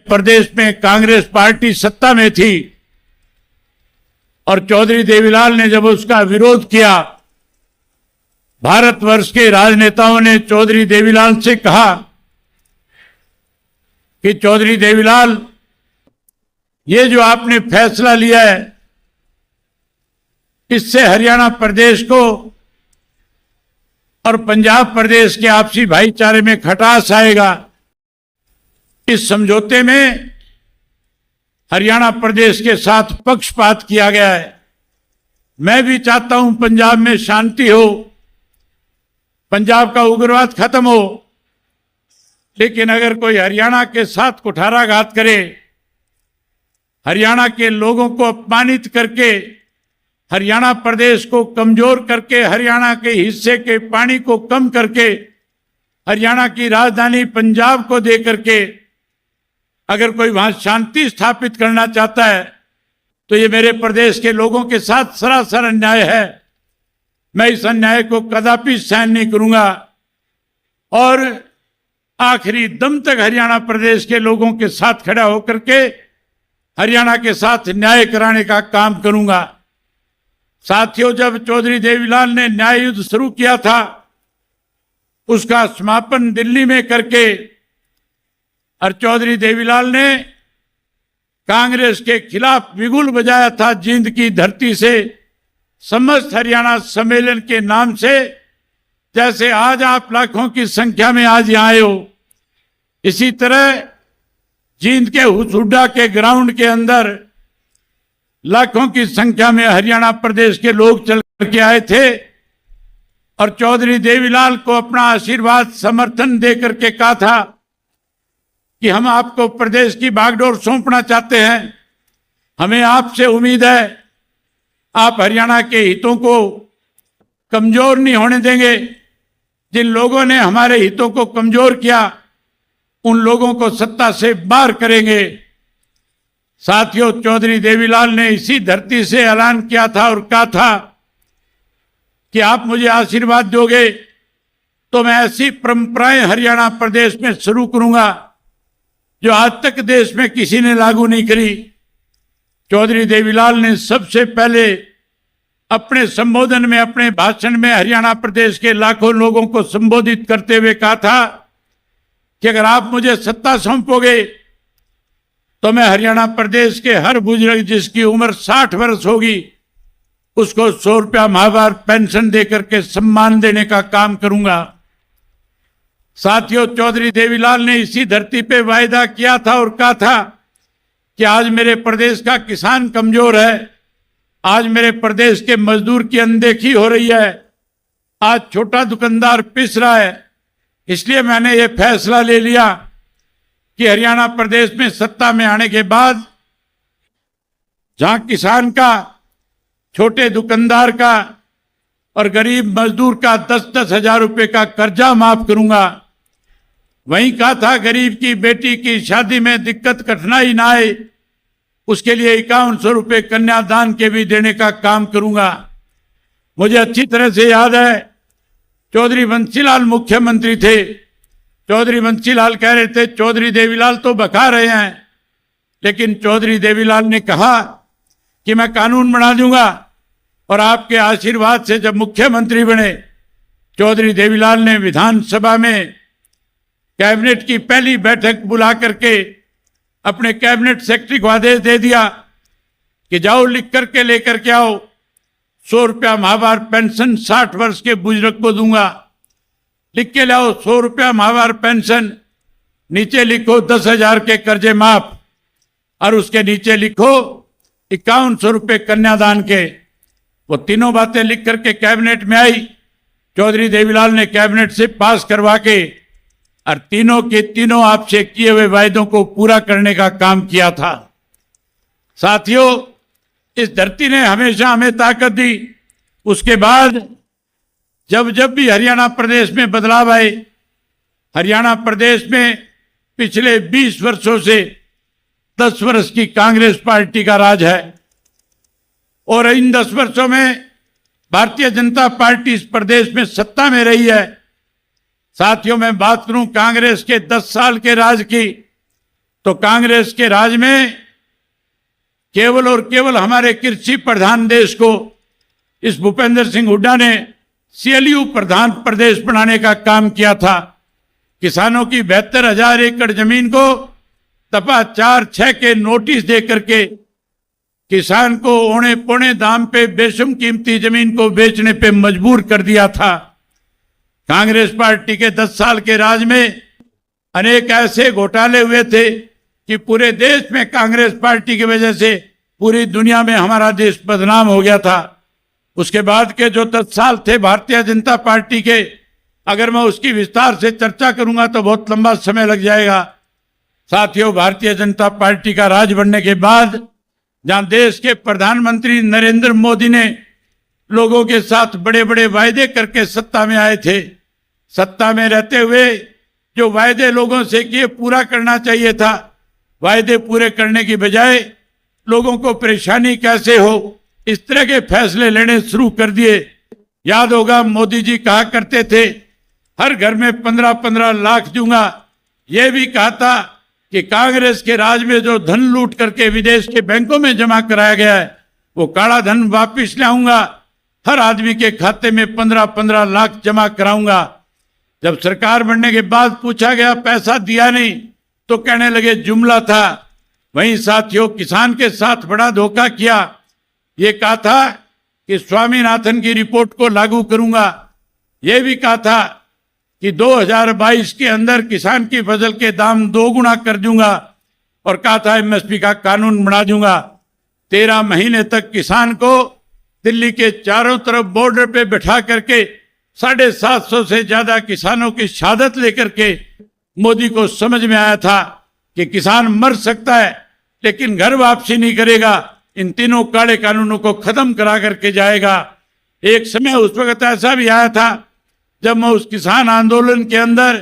प्रदेश में कांग्रेस पार्टी सत्ता में थी और चौधरी देवीलाल ने जब उसका विरोध किया, भारतवर्ष के राजनेताओं ने चौधरी देवीलाल से कहा कि चौधरी देवीलाल, ये जो आपने फैसला लिया है, इससे हरियाणा प्रदेश को और पंजाब प्रदेश के आपसी भाईचारे में खटास आएगा। इस समझौते में हरियाणा प्रदेश के साथ पक्षपात किया गया है। मैं भी चाहता हूं पंजाब में शांति हो, पंजाब का उग्रवाद खत्म हो, लेकिन अगर कोई हरियाणा के साथ कुठाराघात करे, हरियाणा के लोगों को अपमानित करके, हरियाणा प्रदेश को कमजोर करके, हरियाणा के हिस्से के पानी को कम करके, हरियाणा की राजधानी पंजाब को दे करके अगर कोई वहां शांति स्थापित करना चाहता है, तो ये मेरे प्रदेश के लोगों के साथ सरासर अन्याय है। मैं इस अन्याय को कदापि सहन नहीं करूंगा और आखिरी दम तक हरियाणा प्रदेश के लोगों के साथ खड़ा होकर के हरियाणा के साथ न्याय कराने का काम करूंगा। साथियों, जब चौधरी देवीलाल ने न्याय युद्ध शुरू किया था, उसका समापन दिल्ली में करके और चौधरी देवीलाल ने कांग्रेस के खिलाफ बिगुल बजाया था जींद की धरती से, समस्त हरियाणा सम्मेलन के नाम से। जैसे आज आप लाखों की संख्या में आज यहां आए हो, इसी तरह जींद के हुसुड्डा के ग्राउंड के अंदर लाखों की संख्या में हरियाणा प्रदेश के लोग चल करके आए थे और चौधरी देवीलाल को अपना आशीर्वाद समर्थन दे करके कहा था कि हम आपको प्रदेश की बागडोर सौंपना चाहते हैं, हमें आपसे उम्मीद है आप हरियाणा के हितों को कमजोर नहीं होने देंगे। जिन लोगों ने हमारे हितों को कमजोर किया, उन लोगों को सत्ता से बाहर करेंगे। साथियों, चौधरी देवीलाल ने इसी धरती से ऐलान किया था और कहा था कि आप मुझे आशीर्वाद दोगे तो मैं ऐसी परंपराएं हरियाणा प्रदेश में शुरू करूंगा जो आज तक देश में किसी ने लागू नहीं करी। चौधरी देवीलाल ने सबसे पहले अपने संबोधन में, अपने भाषण में हरियाणा प्रदेश के लाखों लोगों को संबोधित करते हुए कहा था कि अगर आप मुझे सत्ता सौंपोगे तो मैं हरियाणा प्रदेश के हर बुजुर्ग जिसकी उम्र 60 वर्ष होगी उसको 100 रुपया माहवार पेंशन देकर के सम्मान देने का काम करूंगा। साथियों, चौधरी देवीलाल ने इसी धरती पे वायदा किया था और कहा था कि आज मेरे प्रदेश का किसान कमजोर है, आज मेरे प्रदेश के मजदूर की अनदेखी हो रही है, आज छोटा दुकानदार पिस रहा है, इसलिए मैंने ये फैसला ले लिया कि हरियाणा प्रदेश में सत्ता में आने के बाद जहां किसान का, छोटे दुकानदार का और गरीब मजदूर का 10-10 हजार रुपए का कर्जा माफ करूंगा, वहीं कहा था गरीब की बेटी की शादी में दिक्कत कठिनाई ना आए उसके लिए 5100 रुपये कन्यादान के भी देने का काम करूंगा। मुझे अच्छी तरह से याद है, चौधरी बंसीलाल मुख्यमंत्री थे। चौधरी बंसीलाल कह रहे थे चौधरी देवीलाल तो बका रहे हैं, लेकिन चौधरी देवीलाल ने कहा कि मैं कानून बना दूंगा और आपके आशीर्वाद से जब मुख्यमंत्री बने, चौधरी देवीलाल ने विधानसभा में कैबिनेट की पहली बैठक बुला करके अपने कैबिनेट सेक्रेटरी को आदेश दे दिया कि जाओ लिख करके लेकर के आओ, 100 रुपया माहवार पेंशन 60 वर्ष के बुजुर्ग को दूंगा, लिख के लाओ 100 रुपया माहवार पेंशन, नीचे लिखो 10,000 के कर्जे माफ और उसके नीचे लिखो 5100 रुपये कन्यादान के। वो तीनों बातें लिख करके कैबिनेट में आई। चौधरी देवीलाल ने कैबिनेट से पास करवा के और तीनों के तीनों आपसे किए हुए वायदों को पूरा करने का काम किया था। साथियों, इस धरती ने हमेशा हमें ताकत दी। उसके बाद जब जब भी हरियाणा प्रदेश में बदलाव आए, हरियाणा प्रदेश में पिछले 20 वर्षों से 10 वर्ष की कांग्रेस पार्टी का राज है और इन 10 वर्षों में भारतीय जनता पार्टी इस प्रदेश में सत्ता में रही है। साथियों, मैं बात करूं कांग्रेस के 10 साल के राज की, तो कांग्रेस के राज में केवल और केवल हमारे कृषि प्रधान देश को इस भूपेंद्र सिंह हुड्डा ने सीएलयू प्रधान प्रदेश बनाने का काम किया था। किसानों की 72,000 एकड़ जमीन को दफा 4-6 के नोटिस दे करके किसान को औने पौने दाम पे बेशुम कीमती जमीन को बेचने पे मजबूर कर दिया था। कांग्रेस पार्टी के 10 साल के राज में अनेक ऐसे घोटाले हुए थे कि पूरे देश में कांग्रेस पार्टी की वजह से पूरी दुनिया में हमारा देश बदनाम हो गया था। उसके बाद के जो 10 साल थे भारतीय जनता पार्टी के, अगर मैं उसकी विस्तार से चर्चा करूंगा तो बहुत लंबा समय लग जाएगा। साथियों, भारतीय जनता पार्टी का राज बनने के बाद जहां देश के प्रधानमंत्री नरेंद्र मोदी ने लोगों के साथ बड़े बड़े वायदे करके सत्ता में आए थे, सत्ता में रहते हुए जो वायदे लोगों से किए पूरा करना चाहिए था, वायदे पूरे करने की बजाय लोगों को परेशानी कैसे हो इस तरह के फैसले लेने शुरू कर दिए। याद होगा मोदी जी कहा करते थे हर घर में 15-15 लाख दूंगा। यह भी कहा था कि कांग्रेस के राज में जो धन लूट करके विदेश के बैंकों में जमा कराया गया है वो काला धन वापिस लाऊंगा, हर आदमी के खाते में 15-15 लाख जमा कराऊंगा। जब सरकार बनने के बाद पूछा गया पैसा दिया नहीं तो कहने लगे जुमला था। वहीं साथियों, किसान के साथ बड़ा धोखा किया। ये कहा था कि स्वामीनाथन की रिपोर्ट को लागू करूंगा। यह भी कहा था कि 2022 के अंदर किसान की फसल के दाम 2 गुना कर दूंगा और कहा था एमएसपी का कानून बना दूंगा। 13 महीने तक किसान को दिल्ली के चारों तरफ बॉर्डर पे बैठा करके 750 से ज्यादा किसानों की शहादत लेकर के मोदी को समझ में आया था कि किसान मर सकता है लेकिन घर वापसी नहीं करेगा, इन तीनों काले कानूनों को खत्म करा करके जाएगा। एक समय उस वक्त ऐसा भी आया था जब मैं उस किसान आंदोलन के अंदर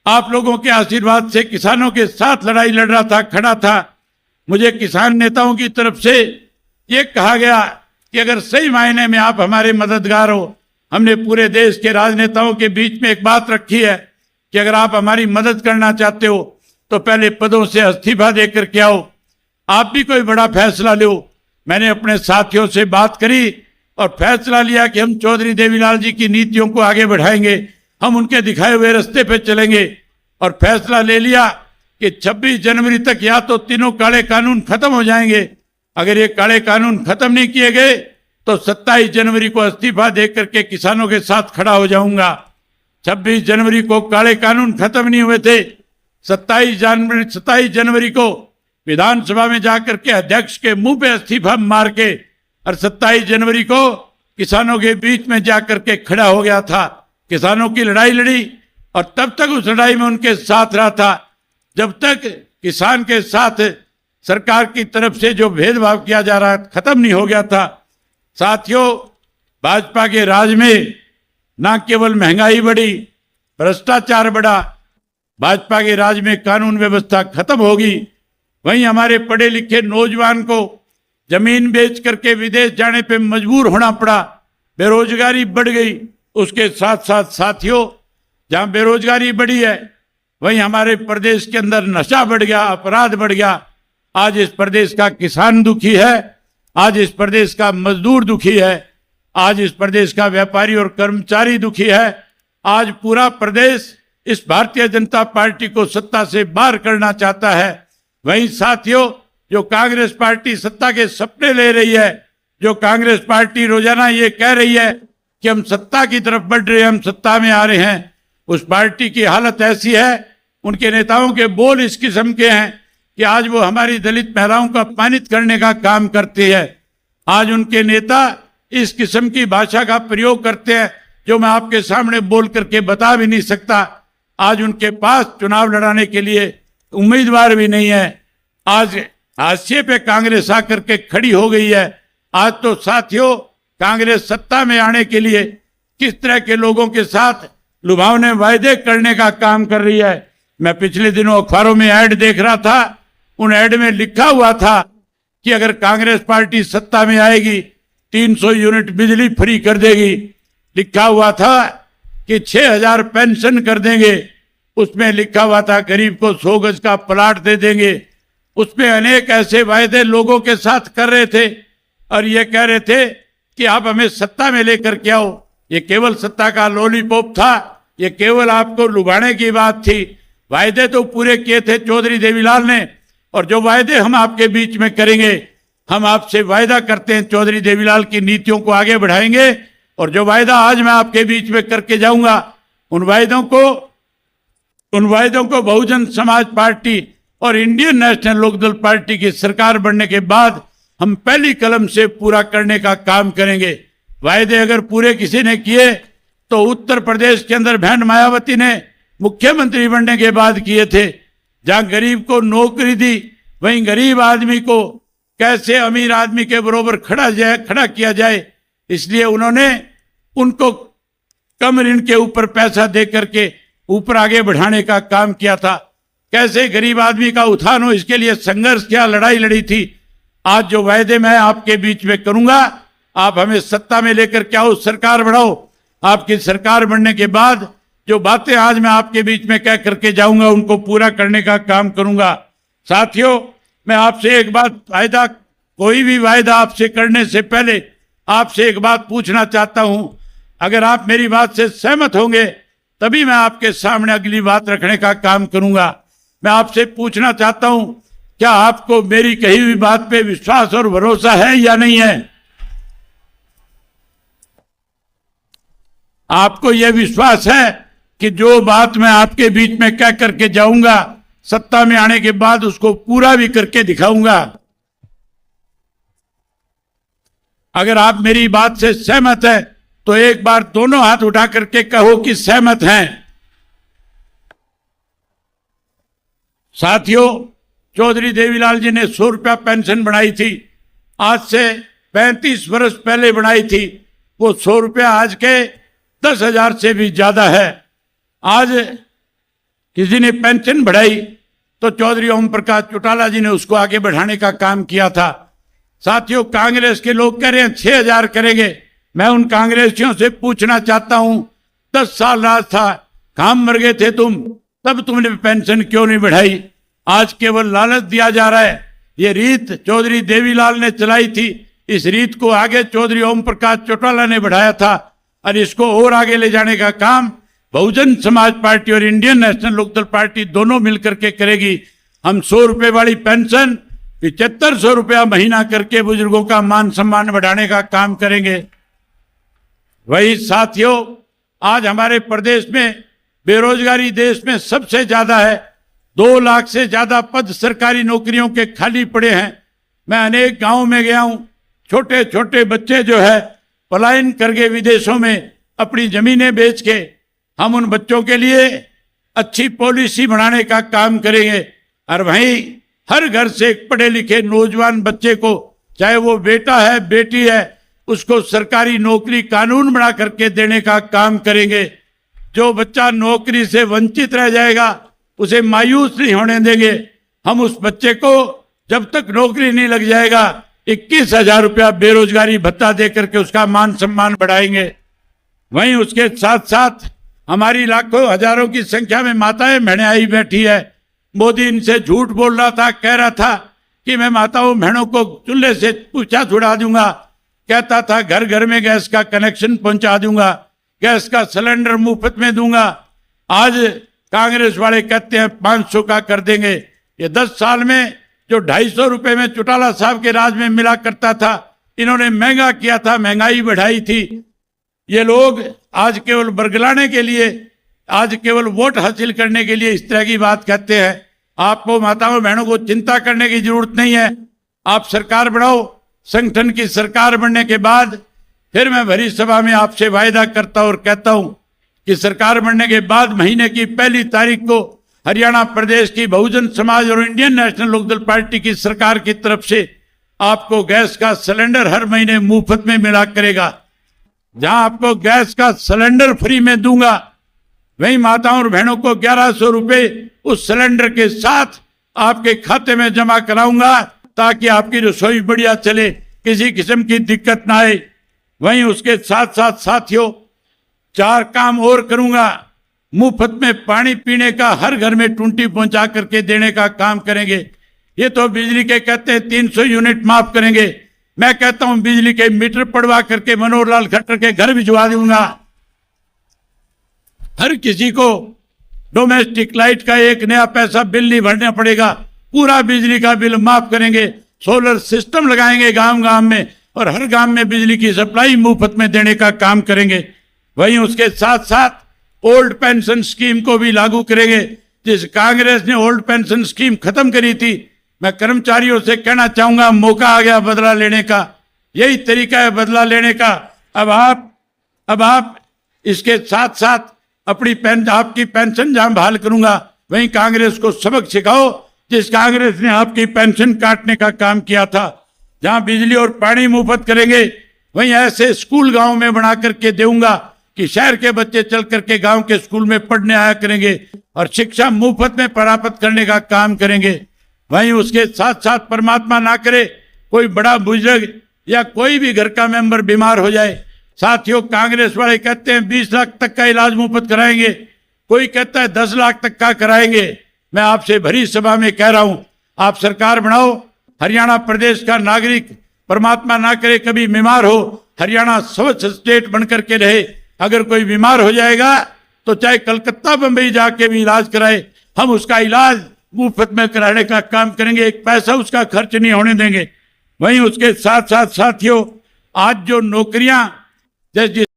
आप लोगों के आशीर्वाद से किसानों के साथ लड़ाई लड़ रहा था, खड़ा था। मुझे किसान नेताओं की तरफ से ये कहा गया कि अगर सही मायने में आप हमारे मददगार हो, हमने पूरे देश के राजनेताओं के बीच में एक बात रखी है कि अगर आप हमारी मदद करना चाहते हो तो पहले पदों से इस्तीफा देकर के आओ, आप भी कोई बड़ा फैसला लो। मैंने अपने साथियों से बात करी और फैसला लिया कि हम चौधरी देवीलाल जी की नीतियों को आगे बढ़ाएंगे, हम उनके दिखाए हुए रास्ते पे चलेंगे। और फैसला ले लिया कि 26 जनवरी तक या तो तीनों काले कानून खत्म हो जाएंगे, अगर ये काले कानून खत्म नहीं किए गए तो 27 जनवरी को इस्तीफा दे करके किसानों के साथ खड़ा हो जाऊंगा। 26 जनवरी को काले कानून खत्म नहीं हुए थे। 27 जनवरी को विधानसभा में जाकर के अध्यक्ष के मुंह पे इस्तीफा मार के और 27 जनवरी को किसानों के बीच में जाकर के खड़ा हो गया था, किसानों की लड़ाई लड़ी और तब तक उस लड़ाई में उनके साथ रहा था जब तक किसान के साथ सरकार की तरफ से जो भेदभाव किया जा रहा खत्म नहीं हो गया था। साथियों, भाजपा के राज में न केवल महंगाई बढ़ी, भ्रष्टाचार बढ़ा, भाजपा के राज में कानून व्यवस्था खत्म होगी। वहीं हमारे पढ़े लिखे नौजवान को जमीन बेच करके विदेश जाने पे मजबूर होना पड़ा, बेरोजगारी बढ़ गई। उसके साथ साथ साथियों, जहां बेरोजगारी बढ़ी है वहीं हमारे प्रदेश के अंदर नशा बढ़ गया, अपराध बढ़ गया। आज इस प्रदेश का किसान दुखी है, आज इस प्रदेश का मजदूर दुखी है, आज इस प्रदेश का व्यापारी और कर्मचारी दुखी है। आज पूरा प्रदेश इस भारतीय जनता पार्टी को सत्ता से बाहर करना चाहता है। वहीं साथियों, जो कांग्रेस पार्टी सत्ता के सपने ले रही है, जो कांग्रेस पार्टी रोजाना ये कह रही है कि हम सत्ता की तरफ बढ़ रहे हैं, हम सत्ता में आ रहे हैं, उस पार्टी की हालत ऐसी है, उनके नेताओं के बोल इस किस्म के हैं कि आज वो हमारी दलित महिलाओं को अपमानित करने का काम करते हैं। आज उनके नेता इस किस्म की भाषा का प्रयोग करते हैं जो मैं आपके सामने बोल करके बता भी नहीं सकता। आज उनके पास चुनाव लड़ाने के लिए उम्मीदवार भी नहीं है। आज हाशिए पे कांग्रेस आकर के खड़ी हो गई है। आज तो साथियों, कांग्रेस सत्ता में आने के लिए किस तरह के लोगों के साथ लुभावने वायदे करने का काम कर रही है। मैं पिछले दिनों अखबारों में ऐड देख रहा था, उन ऐड में लिखा हुआ था कि अगर कांग्रेस पार्टी सत्ता में आएगी 300 यूनिट बिजली फ्री कर देगी। लिखा हुआ था कि 6,000 पेंशन कर देंगे। उसमें लिखा हुआ था गरीब को 100 गज का प्लाट दे देंगे। उसमें अनेक ऐसे वायदे लोगों के साथ कर रहे थे और ये कह रहे थे कि आप हमें सत्ता में लेकर के आओ। ये केवल सत्ता का लॉलीपॉप था, ये केवल आपको लुभाने की बात थी। वायदे तो पूरे किए थे चौधरी देवीलाल ने, और जो वायदे हम आपके बीच में करेंगे, हम आपसे वायदा करते हैं चौधरी देवीलाल की नीतियों को आगे बढ़ाएंगे। और जो वायदा आज मैं आपके बीच में करके जाऊंगा, उन वायदों को बहुजन समाज पार्टी और इंडियन नेशनल लोकदल पार्टी की सरकार बनने के बाद हम पहली कलम से पूरा करने का काम करेंगे। वायदे अगर पूरे किसी ने किए तो उत्तर प्रदेश के अंदर बहन मायावती ने मुख्यमंत्री बनने के बाद किए थे। जहां गरीब को नौकरी दी, वहीं गरीब आदमी को कैसे अमीर आदमी के बरोबर खड़ा किया जाए, इसलिए उन्होंने उनको कम ऋण के ऊपर पैसा दे करके ऊपर आगे बढ़ाने का काम किया था। कैसे गरीब आदमी का उत्थान हो, इसके लिए संघर्ष किया, लड़ाई लड़ी थी। आज जो वायदे मैं आपके बीच में करूंगा, आप हमें सत्ता में लेकर के आओ, सरकार बढ़ाओ। आपकी सरकार बनने के बाद जो बातें आज मैं आपके बीच में कह करके जाऊंगा, उनको पूरा करने का काम करूंगा। साथियों, मैं आपसे एक बात कोई भी वायदा आपसे करने से पहले आपसे एक बात पूछना चाहता हूं। अगर आप मेरी बात से सहमत होंगे तभी मैं आपके सामने अगली बात रखने का काम करूंगा। मैं आपसे पूछना चाहता हूं, क्या आपको मेरी कही हुई बात पे विश्वास और भरोसा है या नहीं है? आपको यह विश्वास है कि जो बात मैं आपके बीच में कह करके जाऊंगा, सत्ता में आने के बाद उसको पूरा भी करके दिखाऊंगा? अगर आप मेरी बात से सहमत हैं तो एक बार दोनों हाथ उठा करके कहो कि सहमत हैं। साथियों, चौधरी देवीलाल जी ने 100 रुपया पेंशन बनाई थी, आज से 35 वर्ष पहले बनाई थी। वो 100 रुपया आज के 10,000 से भी ज्यादा है। आज किसी ने पेंशन बढ़ाई तो चौधरी ओम प्रकाश चौटाला जी ने उसको आगे बढ़ाने का काम किया था। साथियों, कांग्रेस के लोग कह रहे हैं 6,000 करेंगे। मैं उन कांग्रेसियों से पूछना चाहता हूं, 10 साल राज था, काम मर गए थे तुम, तब तुमने पेंशन क्यों नहीं बढ़ाई? आज केवल लालच दिया जा रहा है। ये रीत चौधरी देवीलाल ने चलाई थी, इस रीत को आगे चौधरी ओम प्रकाश चौटाला ने बढ़ाया था, और इसको और आगे ले जाने का काम बहुजन समाज पार्टी और इंडियन नेशनल लोकदल पार्टी दोनों मिलकर के करेगी। हम 100 रुपए वाली पेंशन 7500 रुपया महीना करके बुजुर्गों का मान सम्मान बढ़ाने का काम करेंगे। वही साथियों, आज हमारे प्रदेश में बेरोजगारी देश में सबसे ज्यादा है। 2 लाख से ज्यादा पद सरकारी नौकरियों के खाली पड़े हैं। मैं अनेक गांवों में गया हूं, छोटे छोटे बच्चे जो है पलायन करके विदेशों में अपनी जमीनें बेच के, हम उन बच्चों के लिए अच्छी पॉलिसी बनाने का काम करेंगे। और वहीं हर घर से एक पढ़े लिखे नौजवान बच्चे को, चाहे वो बेटा है बेटी है, उसको सरकारी नौकरी कानून बना करके देने का काम करेंगे। जो बच्चा नौकरी से वंचित रह जाएगा उसे मायूस नहीं होने देंगे। हम उस बच्चे को जब तक नौकरी नहीं लग जाएगा 21,000 रुपया बेरोजगारी भत्ता दे करके उसका मान सम्मान बढ़ाएंगे। वहीं उसके साथ साथ हमारी लाखों हजारों की संख्या में माताएं बहनें आई बैठी है। मोदी इनसे झूठ बोल रहा था, कह रहा था कि मैं माताओं बहनों को चूल्हे से पूछा छुड़ा दूंगा, कहता था घर घर में गैस का कनेक्शन पहुंचा दूंगा, गैस का सिलेंडर मुफ्त में दूंगा। आज कांग्रेस वाले कहते हैं 500 का कर देंगे। ये 10 साल में जो 250 रुपए में चौटाला साहब के राज में मिला करता था, इन्होंने महंगा किया था, महंगाई बढ़ाई थी। ये लोग आज केवल बरगलाने के लिए, आज केवल वोट हासिल करने के लिए इस तरह की बात कहते हैं। आपको माताओं बहनों को चिंता करने की जरूरत नहीं है। आप सरकार बढ़ाओ। संगठन की सरकार बनने के बाद फिर मैं भरी सभा में आपसे वायदा करता और कहता हूं कि सरकार बनने के बाद महीने की 1 तारीख को हरियाणा प्रदेश की बहुजन समाज और इंडियन नेशनल लोकदल पार्टी की सरकार की तरफ से आपको गैस का सिलेंडर हर महीने मुफ्त में मिला करेगा। जहां आपको गैस का सिलेंडर फ्री में दूंगा, वहीं माताओं और बहनों को 1100 रुपए उस सिलेंडर के साथ आपके खाते में जमा कराऊंगा, ताकि आपकी रसोई बढ़िया चले, किसी किस्म की दिक्कत ना आए। वहीं उसके साथ साथ साथियों 4 काम और करूंगा। मुफ्त में पानी पीने का हर घर में टूंटी पहुंचा करके देने का काम करेंगे। ये तो बिजली के कहते हैं 300 यूनिट माफ करेंगे, मैं कहता हूं बिजली के मीटर पड़वा करके मनोहर लाल खट्टर के घर भिजवा दूंगा। हर किसी को डोमेस्टिक लाइट का एक नया पैसा बिल नहीं भरना पड़ेगा, पूरा बिजली का बिल माफ करेंगे। सोलर सिस्टम लगाएंगे गांव गांव में और हर गांव में बिजली की सप्लाई मुफ्त में देने का काम करेंगे। वहीं उसके साथ साथ ओल्ड पेंशन स्कीम को भी लागू करेंगे। जिस कांग्रेस ने ओल्ड पेंशन स्कीम खत्म करी थी, मैं कर्मचारियों से कहना चाहूंगा मौका आ गया बदला लेने का, यही तरीका है बदला लेने का। अब आप इसके साथ साथ आपकी पेंशन जहां बहाल करूंगा, वहीं कांग्रेस को सबक सिखाओ जिस कांग्रेस ने आपकी पेंशन काटने का काम किया था। जहां बिजली और पानी मुफ्त करेंगे, वहीं ऐसे स्कूल गांव में बना करके दूंगा कि शहर के बच्चे चल करके गांव के स्कूल में पढ़ने आया करेंगे और शिक्षा मुफ्त में प्राप्त करने का काम करेंगे। वहीं उसके साथ साथ परमात्मा ना करे कोई बड़ा बुजुर्ग या कोई भी घर का मेंबर बीमार हो जाए, साथियों कांग्रेस वाले कहते हैं 20 लाख तक का इलाज मुफ्त कराएंगे, कोई कहता है 10 लाख तक का कराएंगे। मैं आपसे भरी सभा में कह रहा हूं, आप सरकार बनाओ, हरियाणा प्रदेश का नागरिक परमात्मा ना करे कभी बीमार हो, हरियाणा स्वच्छ स्टेट बनकर के रहे। अगर कोई बीमार हो जाएगा तो चाहे कलकत्ता बंबई जाके भी इलाज कराए, हम उसका इलाज मुफ्त में कराने का काम करेंगे, एक पैसा उसका खर्च नहीं होने देंगे। वहीं उसके साथ साथ साथियों, आज जो नौकरियां जैसे